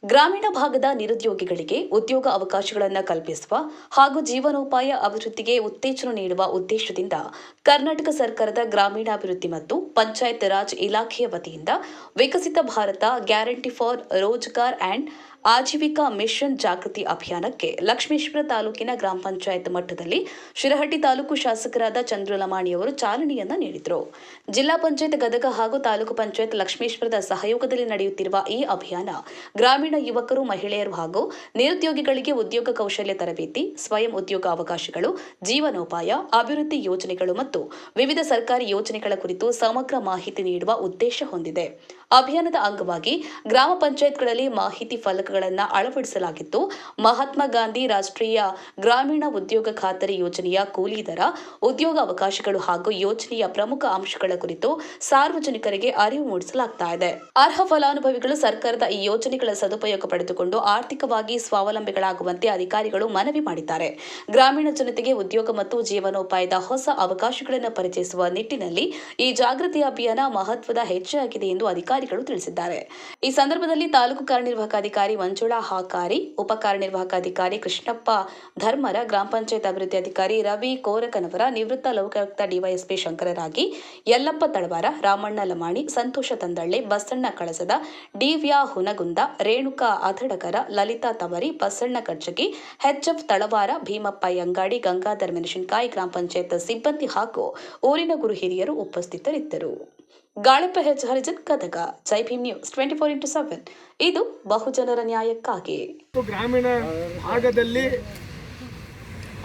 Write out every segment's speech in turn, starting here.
ಗ್ರಾಮೀಣ ಭಾಗದ ನಿರುದ್ಯೋಗಿಗಳಿಗೆ ಉದ್ಯೋಗ ಅವಕಾಶಗಳನ್ನು ಕಲ್ಪಿಸುವ ಹಾಗೂ ಜೀವನೋಪಾಯ ಅಭಿವೃದ್ಧಿಗೆ ಉತ್ತೇಜನ ನೀಡುವ ಉದ್ದೇಶದಿಂದ ಕರ್ನಾಟಕ ಸರ್ಕಾರದ ಗ್ರಾಮೀಣಾಭಿವೃದ್ಧಿ ಮತ್ತು ಪಂಚಾಯತ್ ರಾಜ್ ಇಲಾಖೆಯ ವತಿಯಿಂದ Viksit Bharat guarantee for Rozgar and Ajeevika mission ಜಾಗೃತಿ ಅಭಿಯಾನಕ್ಕೆ ಲಕ್ಷ್ಮೇಶ್ವರ ತಾಲೂಕಿನ ಗ್ರಾಮ ಪಂಚಾಯತ್ ಮಟ್ಟದಲ್ಲಿ ಶಿರಹಟ್ಟಿ ತಾಲೂಕು ಶಾಸಕರಾದ ಚಂದ್ರು ಲಮಾಣಿಯವರು ಚಾಲನೆಯನ್ನ ನೀಡಿದರು. ಜಿಲ್ಲಾ ಪಂಚಾಯತ್ ಗದಗ ಹಾಗೂ ತಾಲೂಕು ಪಂಚಾಯತ್ ಲಕ್ಷ್ಮೇಶ್ವರದ ಸಹಯೋಗದಲ್ಲಿ ನಡೆಯುತ್ತಿರುವ ಈ ಅಭಿಯಾನ ಗ್ರಾಮೀಣ ಯುವಕರು, ಮಹಿಳೆಯರು ಹಾಗೂ ನಿರುದ್ಯೋಗಿಗಳಿಗೆ ಉದ್ಯೋಗ ಕೌಶಲ್ಯ ತರಬೇತಿ, ಸ್ವಯಂ ಉದ್ಯೋಗ ಅವಕಾಶಗಳು, ಜೀವನೋಪಾಯ ಅಭಿವೃದ್ಧಿ ಯೋಜನೆಗಳು ಮತ್ತು ವಿವಿಧ ಸರ್ಕಾರಿ ಯೋಜನೆಗಳ ಕುರಿತು ಸಮಗ್ರ ಮಾಹಿತಿ ನೀಡುವ ಉದ್ದೇಶ ಹೊಂದಿದೆ. ಅಭಿಯಾನದ ಅಂಗವಾಗಿ ಗ್ರಾಮ ಪಂಚಾಯತ್ಗಳಲ್ಲಿ ಮಾಹಿತಿ ಫಲಕಗಳನ್ನು ಅಳವಡಿಸಲಾಗಿದ್ದು, ಮಹಾತ್ಮ ಗಾಂಧಿ ರಾಷ್ಟ್ರೀಯ ಗ್ರಾಮೀಣ ಉದ್ಯೋಗ ಖಾತರಿ ಯೋಜನೆಯ ಕೂಲಿ ದರ, ಉದ್ಯೋಗ ಅವಕಾಶಗಳು ಹಾಗೂ ಯೋಜನೆಯ ಪ್ರಮುಖ ಅಂಶಗಳ ಕುರಿತು ಸಾರ್ವಜನಿಕರಿಗೆ ಅರಿವು ಮೂಡಿಸಲಾಗ್ತಾ ಇದೆ. ಅರ್ಹ ಫಲಾನುಭವಿಗಳು ಸರ್ಕಾರದ ಈ ಯೋಜನೆಗಳ ಸದುಪಯೋಗ ಪಡೆದುಕೊಂಡು ಆರ್ಥಿಕವಾಗಿ ಸ್ವಾವಲಂಬಿಗಳಾಗುವಂತೆ ಅಧಿಕಾರಿಗಳು ಮನವಿ ಮಾಡಿದ್ದಾರೆ. ಗ್ರಾಮೀಣ ಜನತೆಗೆ ಉದ್ಯೋಗ ಮತ್ತು ಜೀವನೋಪಾಯದ ಹೊಸ ಅವಕಾಶಗಳನ್ನು ಪರಿಚಯಿಸುವ ನಿಟ್ಟಿನಲ್ಲಿ ಈ ಜಾಗೃತಿ ಅಭಿಯಾನ ಮಹತ್ವದ ಹೆಜ್ಜೆಯಾಗಿದೆ ಎಂದು ಅಧಿಕಾರಿಗಳು ತಿಳಿಸಿದ್ದಾರೆ. ಈ ಸಂದರ್ಭದಲ್ಲಿ ತಾಲೂಕು ಕಾರ್ಯನಿರ್ವಾಹಕಾಧಿಕಾರಿ ಮಂಜುಳಾ ಹಾಕಾರಿ, ಉಪ ಕಾರ್ಯನಿರ್ವಾಹಕಾಧಿಕಾರಿ ಕೃಷ್ಣಪ್ಪ ಧರ್ಮರ, ಗ್ರಾಮ ಪಂಚಾಯತ್ ಅಭಿವೃದ್ಧಿ ಅಧಿಕಾರಿ ರವಿ ಕೋರಕನವರ, ನಿವೃತ್ತ ಲೋಕಾಯುಕ್ತ ಡಿವೈಎಸ್ಪಿ ಶಂಕರರಾಗಿ, ಯಲ್ಲಪ್ಪ ತಳವಾರ, ರಾಮಣ್ಣ ಲಮಾಣಿ, ಸಂತೋಷ ತಂದಳ್ಳೆ, ಬಸಣ್ಣ ಕಳಸದ, ಡಿವ್ಯಾ ಹುನಗುಂದ, ರೇಣುಕಾ ಅಥಡಕರ, ಲಲಿತಾ ತವರಿ, ಬಸಣ್ಣ ಕಡ್ಜಗಿ, ಎಚ್ಎಫ್ ತಳವಾರ, ಭೀಮಪ್ಪ ಯಂಗಾಡಿ, ಗಂಗಾಧರ್ ಮೆಣಸಿನಕಾಯಿ, ಗ್ರಾಮ ಪಂಚಾಯತ್ ಸಿಬ್ಬಂದಿ ಹಾಗೂ ಊರಿನ ಗುರು ಹಿರಿಯರು ಉಪಸ್ಥಿತರಿದ್ದರು. ಗಾಳಿಪ ಹೆಚ್ ಹರಿಜನ್, ಗದಗ. ಜೈ ಭೀಮ್ ನ್ಯೂಸ್ 24x7. ಇದು ಬಹುಜನರ ನ್ಯಾಯಕ್ಕಾಗಿ. ಗ್ರಾಮೀಣ ಭಾಗದಲ್ಲಿ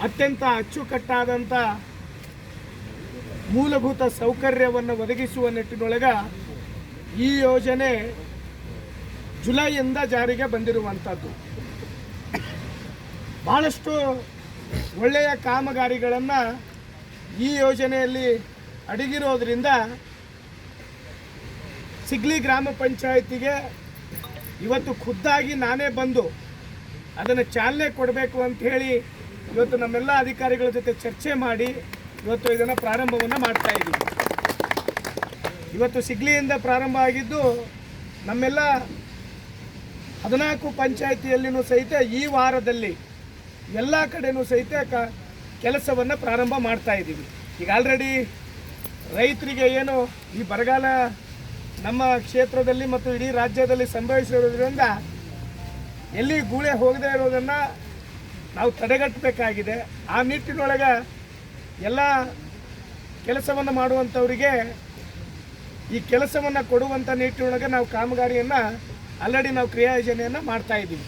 ಅತ್ಯಂತ ಅಚ್ಚುಕಟ್ಟಾದಂಥ ಮೂಲಭೂತ ಸೌಕರ್ಯವನ್ನು ಒದಗಿಸುವ ನಿಟ್ಟಿನೊಳಗೆ ಈ ಯೋಜನೆ ಜುಲೈಯಿಂದ ಜಾರಿಗೆ ಬಂದಿರುವಂಥದ್ದು. ಬಹಳಷ್ಟು ಒಳ್ಳೆಯ ಕಾಮಗಾರಿಗಳನ್ನು ಈ ಯೋಜನೆಯಲ್ಲಿ ಅಡಗಿರೋದ್ರಿಂದ ಸಿಗ್ಲಿ ಗ್ರಾಮ ಪಂಚಾಯತಿಗೆ ಇವತ್ತು ಖುದ್ದಾಗಿ ನಾನೇ ಬಂದು ಅದನ್ನು ಚಾಲನೆ ಕೊಡಬೇಕು ಅಂತ ಹೇಳಿ ಇವತ್ತು ನಮ್ಮೆಲ್ಲ ಅಧಿಕಾರಿಗಳ ಜೊತೆ ಚರ್ಚೆ ಮಾಡಿ ಇವತ್ತು ಇದನ್ನು ಪ್ರಾರಂಭವನ್ನು ಮಾಡ್ತಾ ಇದ್ದೀವಿ. ಇವತ್ತು ಸಿಗ್ಲಿಯಿಂದ ಪ್ರಾರಂಭ ಆಗಿದ್ದು ನಮ್ಮೆಲ್ಲ 14 ಪಂಚಾಯತಿಯಲ್ಲಿನೂ ಸಹಿತ ಈ ವಾರದಲ್ಲಿ ಎಲ್ಲ ಕಡೆನೂ ಸಹಿತ ಕೆಲಸವನ್ನು ಪ್ರಾರಂಭ ಮಾಡ್ತಾ ಇದ್ದೀವಿ. ಈಗ ಆಲ್ರೆಡಿ ರೈತರಿಗೆ ಏನು ಈ ಬರಗಾಲ ನಮ್ಮ ಕ್ಷೇತ್ರದಲ್ಲಿ ಮತ್ತು ಇಡೀ ರಾಜ್ಯದಲ್ಲಿ ಸಂಭವಿಸಿರೋದ್ರಿಂದ ಎಲ್ಲಿ ಗೂಳೆ ಹೋಗದೇ ಇರೋದನ್ನು ನಾವು ತಡೆಗಟ್ಟಬೇಕಾಗಿದೆ. ಆ ನಿಟ್ಟಿನೊಳಗೆ ಎಲ್ಲ ಕೆಲಸವನ್ನು ಮಾಡುವಂಥವರಿಗೆ ಈ ಕೆಲಸವನ್ನು ಕೊಡುವಂಥ ನಿಟ್ಟಿನೊಳಗೆ ನಾವು ಕಾಮಗಾರಿಯನ್ನು ಆಲ್ರೆಡಿ ನಾವು ಕ್ರಿಯಾಯೋಜನೆಯನ್ನು ಮಾಡ್ತಾ ಇದ್ದೀವಿ.